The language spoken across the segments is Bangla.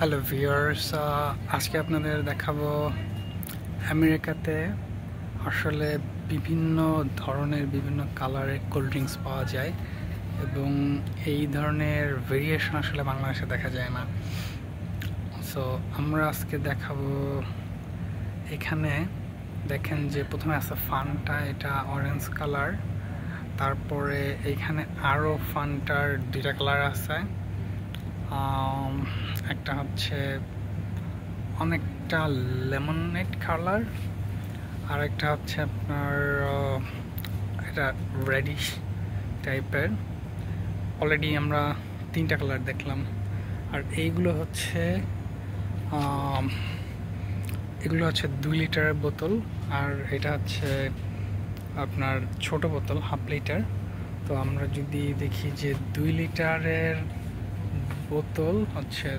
হ্যালো ভিউয়ার্স, আজকে আপনাদের দেখাবো আমেরিকাতে আসলে বিভিন্ন ধরনের বিভিন্ন কালারের কোল্ড ড্রিঙ্কস পাওয়া যায় এবং এই ধরনের ভেরিয়েশন আসলে বাংলাদেশে দেখা যায় না। সো আমরা আজকে দেখাবো, এখানে দেখেন যে প্রথমে আছে ফান্টা, এটা অরেঞ্জ কালার। তারপরে এখানে আরও ফান্টার দুইটা কালার আছে, একটা হচ্ছে অনেকটা লেমনেড কালার, আর একটা হচ্ছে আপনার এটা রেডিশ টাইপের। অলরেডি আমরা তিনটা কালার দেখলাম। আর এগুলো হচ্ছে 2 লিটারের বোতল, আর এটা হচ্ছে আপনার ছোট বোতল, হাফ লিটার। তো আমরা যদি দেখি যে 2 লিটারের বোতল হচ্ছে,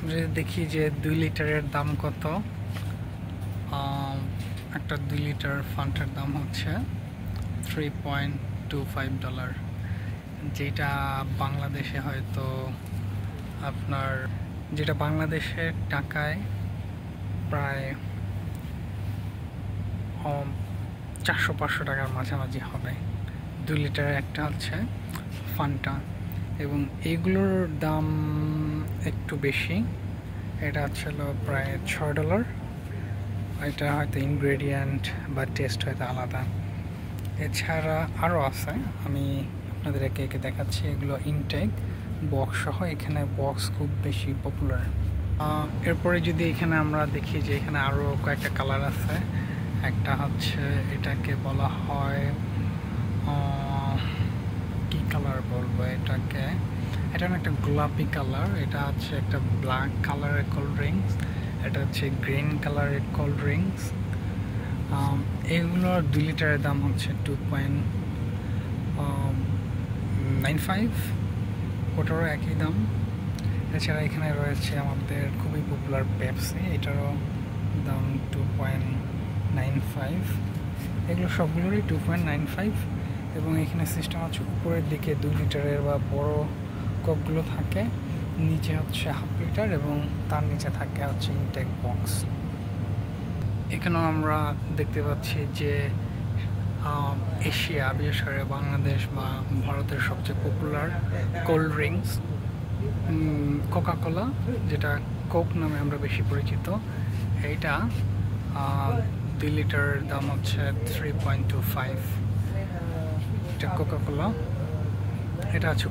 যদি দেখি যে 2 লিটারের দাম কত, একটা 2 লিটার ফান্টার দাম হচ্ছে $3.25, যেটা বাংলাদেশে হয়তো আপনার, যেটা বাংলাদেশের টাকায় প্রায় 400-500 টাকার মাঝামাঝি হবে। 2 লিটারের একটা হচ্ছে ফান্টা, এবং এগুলোর দাম একটু বেশি। এটা হচ্ছিল প্রায় $6। এটা হয়তো ইনগ্রেডিয়েন্ট বা টেস্ট হয়তো আলাদা। এছাড়া আরও আছে, আমি আপনাদের একে একে দেখাচ্ছি। এগুলো ইনটেক বক্স সহ, এখানে বক্স খুব বেশি পপুলার। এরপরে যদি এখানে আমরা দেখি যে এখানে আরও কয়েকটা কালার আছে। একটা হচ্ছে, এটাকে বলা হয় কি কালার বলবো এটাকে, এটা একটা গোলাপি কালার। এটা হচ্ছে একটা ব্ল্যাক কালারের কোল্ড ড্রিঙ্কস। এটা হচ্ছে গ্রিন কালারের কোল্ড ড্রিঙ্কস। এগুলোর 2 লিটারের দাম হচ্ছে $2.95, ওটারও একই দাম। এছাড়া এখানে রয়েছে আমাদের খুবই পপুলার পেপসি, এটারও দাম $2.95। এগুলো সবগুলোরই $2.95। এবং এখানে সিস্টেম হচ্ছে উপরের দিকে 2 লিটারের বা বড় কপগুলো থাকে, নিচে হচ্ছে হাফ লিটার, এবং তার নিচে থাকে হচ্ছে ইনটেক বক্স। এখানেও আমরা দেখতে পাচ্ছি যে এশিয়া, বিশেষ করে বাংলাদেশ বা ভারতের সবচেয়ে popular cold drinks Coca Cola, যেটা কোক নামে আমরা বেশি পরিচিত। এইটা 2 লিটারের দাম হচ্ছে $3.25। এটা কোকা কোলা, এটা হচ্ছে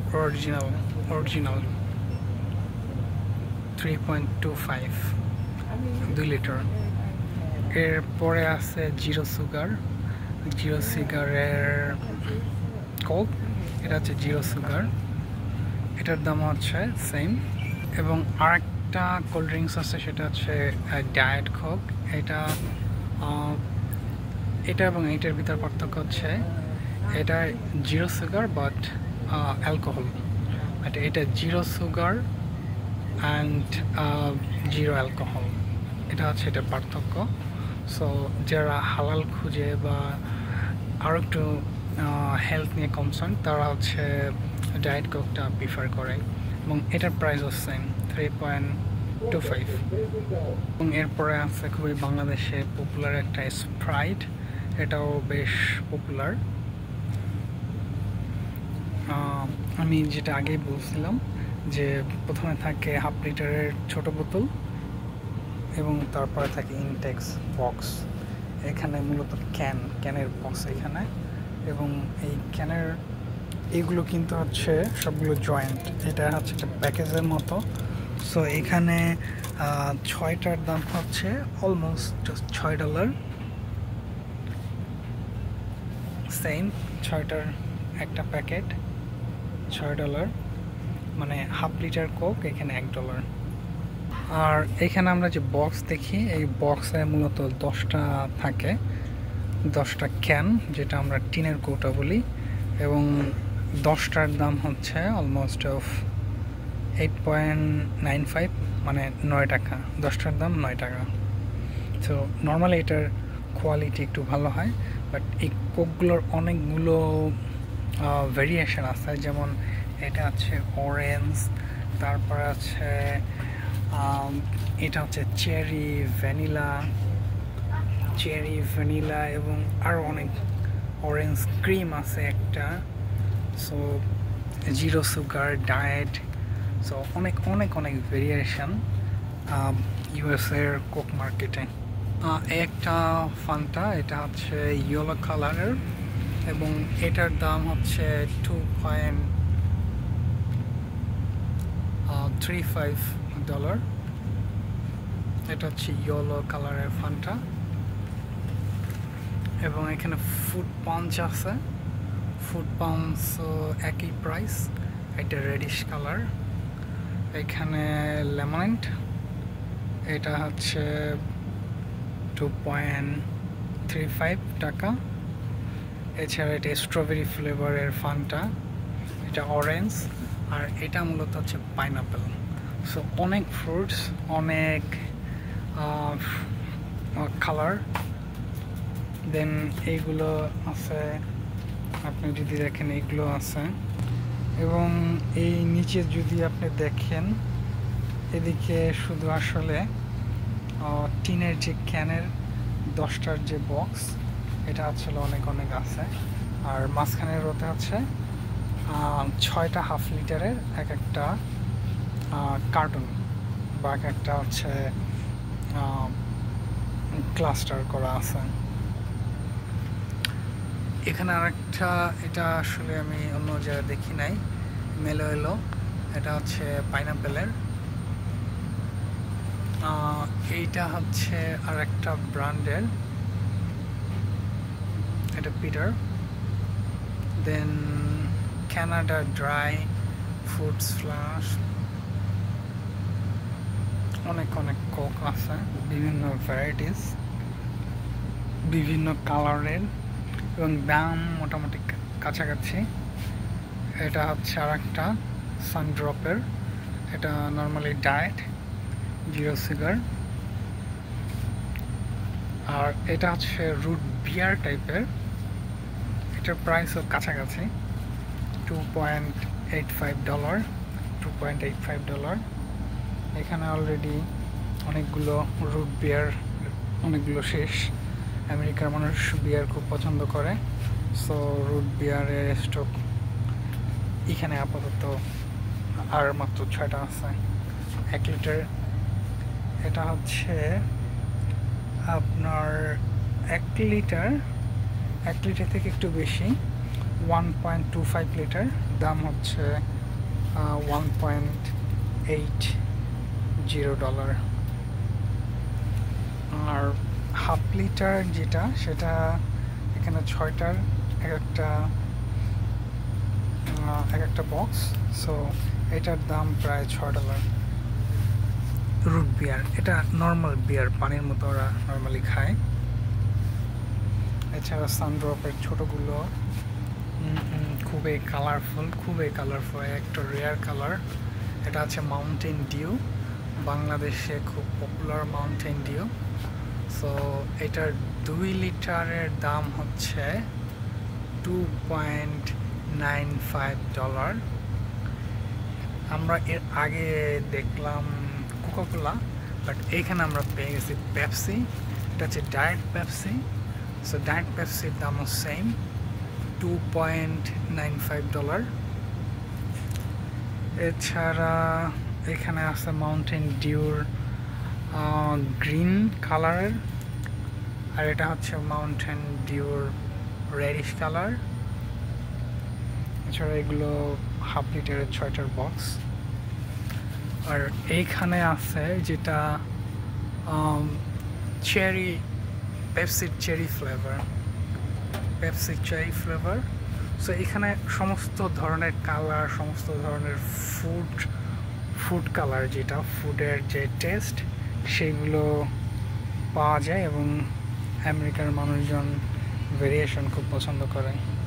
অরিজিনাল 3.25, 2 লিটার। এরপরে আছে জিরো সুগারের কোক, এটা হচ্ছে জিরো সুগার, এটার দাম হচ্ছে সেম। এবং আরেকটা কোল্ড ড্রিঙ্কস আছে, সেটা হচ্ছে ডায়েট কোক। এটা এবং এইটার ভিতর পার্থক্য হচ্ছে, এটা zero sugar but alcohol, but এটা zero sugar and zero alcohol. এটা হচ্ছে এটার পার্থক্য। সো যারা হালাল খুঁজে বা আরও একটু হেলথ নিয়ে কনসার্ন, তারা হচ্ছে ডায়েট কোকটা প্রিফার করে, এবং এটার প্রাইসও সেম, $3.25। এবং এরপরে আছে খুবই বাংলাদেশে পপুলার একটা স্প্রাইট, এটাও বেশ পপুলার। আমি যেটা আগেই বলছিলাম যে প্রথমে থাকে হাফ লিটারের ছোট বোতল, এবং তারপরে থাকে ইনটেক্স বক্স। এখানে মূলত ক্যানের বক্স এখানে, এবং এই ক্যানের এইগুলো কিন্তু হচ্ছে সবগুলো জয়েন্ট, এটা হচ্ছে একটা প্যাকেজের মতো। সো এখানে 6টার দাম হচ্ছে অলমোস্ট জাস্ট $6। সেম 6টার একটা প্যাকেট $6, মানে হাফ লিটার কোক এখানে $1। আর এখানে আমরা যে বক্স দেখি, এই বক্সে মূলত 10টা থাকে, 10টা ক্যান, যেটা আমরা টিনের কৌটা বলি, এবং 10টার দাম হচ্ছে অলমোস্ট অফ $8.95, মানে $9। 10টার দাম $9। তো নর্মালি এটার কোয়ালিটি একটু ভালো হয়, বাট এই কোকগুলোর অনেকগুলো ভেরিয়েশন আছে। যেমন এটা আছে অরেঞ্জ, তারপর আছে এটা হচ্ছে চেরি ভ্যানিলা এবং আরও অনেক অরেঞ্জ ক্রিম আছে একটা। So zero sugar diet, so অনেক অনেক অনেক ভেরিয়েশন ইউএসএর কোক মার্কেটে। একটা ফান্টা, এটা হচ্ছে ইয়েলো কালারের এবং এটার দাম হচ্ছে $2.35। এটা হচ্ছে ইয়েলো কালারের ফান্টা এবং এখানে ফুড পাঞ্চ আছে। ফুড পাঞ্চ একই প্রাইস, এটা রেডিশ কালার। এখানে লেমনেড, এটা হচ্ছে $2.35। এছাড়া এটা স্ট্রবেরি ফ্লেভারের ফান্টা, এটা অরেঞ্জ, আর এটা মূলত হচ্ছে পাইনাপেল। সো অনেক ফ্রুটস, অনেক কালার। দেন এইগুলো আছে, আপনি যদি দেখেন এইগুলো আছে। এবং এই নিচে যদি আপনি দেখেন, এদিকে শুধু আসলে টিনের যে ক্যানের 10টার যে বক্স, এটা আসলে অনেক অনেক আছে। আর মাঝখানের রোতে হচ্ছে 6টা হাফ লিটারের এক একটা কার্টুন বা এক একটা হচ্ছে ক্লাস্টার করা আছে। এখানে আরেকটা, এটা আসলে আমি অন্য জায়গায় দেখি নাই, মেলো, এটা হচ্ছে পাইনাপেলের। এইটা হচ্ছে আর একটা ব্র্যান্ডের, এটা পিটার। দেন কানাডা ড্রাই ফ্রুটস ফ্লাশ, অনেক অনেক কোক আছে, বিভিন্ন ভ্যারাইটিস, বিভিন্ন কালারের এবং দাম মোটামুটি কাছাকাছি। এটা হচ্ছে আর একটা সানড্রপের, এটা নর্মালি ডায়েট, জিরো সুগার। আর এটা হচ্ছে রুট বিয়ার টাইপের, এটার প্রাইসও কাছাকাছি $2.85। এখানে অলরেডি অনেকগুলো রুট বিয়ার, অনেকগুলো শেষ। আমেরিকার মানুষ বিয়ার খুব পছন্দ করে, সো রুট বিয়ারের স্টক এখানে আপাতত আর মাত্র 6টা আছে 1 লিটার। এটা হচ্ছে আপনার 1 লিটার থেকে একটু বেশি, 1.25 লিটার, দাম হচ্ছে $1.80। আর হাফ লিটার যেটা, সেটা এখানে 6টার এক একটা বক্স, সো এটার দাম প্রায় $6। রুট বিয়ার, এটা নর্মাল বিয়ার, পানির মতো ওরা নর্মালি খায়। এছাড়া সানড্রপের ছোটোগুলো খুবই কালারফুল, একটা রেয়ার কালার। এটা আছে মাউন্টেন ডিউ, বাংলাদেশে খুব পপুলার মাউন্টেন ডিউ। সো এটার 2 লিটারের দাম হচ্ছে $2.95। আমরা এর আগে দেখলাম কোকাকোলা, বাট এইখানে আমরা পেয়ে গেছি পেপসি। এটা হচ্ছে ডায়েট পেপসি। সো ডায়েট পেপসির দামও সেম, $2.95। এছাড়া এখানে আছে মাউন্টেন ডিউর গ্রিন কালারের, আর এটা হচ্ছে মাউন্টেন ডিউর রেডিশ কালার। এছাড়া এগুলো হাফ লিটারের 6টার বক্স। আর এইখানে আছে যেটা পেপসির চেরি ফ্লেভার। সো এখানে সমস্ত ধরনের কালার, সমস্ত ধরনের ফুড কালার, যেটা ফুডের যে টেস্ট, সেগুলো পাওয়া যায় এবং আমেরিকার মানুষজন ভেরিয়েশন খুব পছন্দ করে।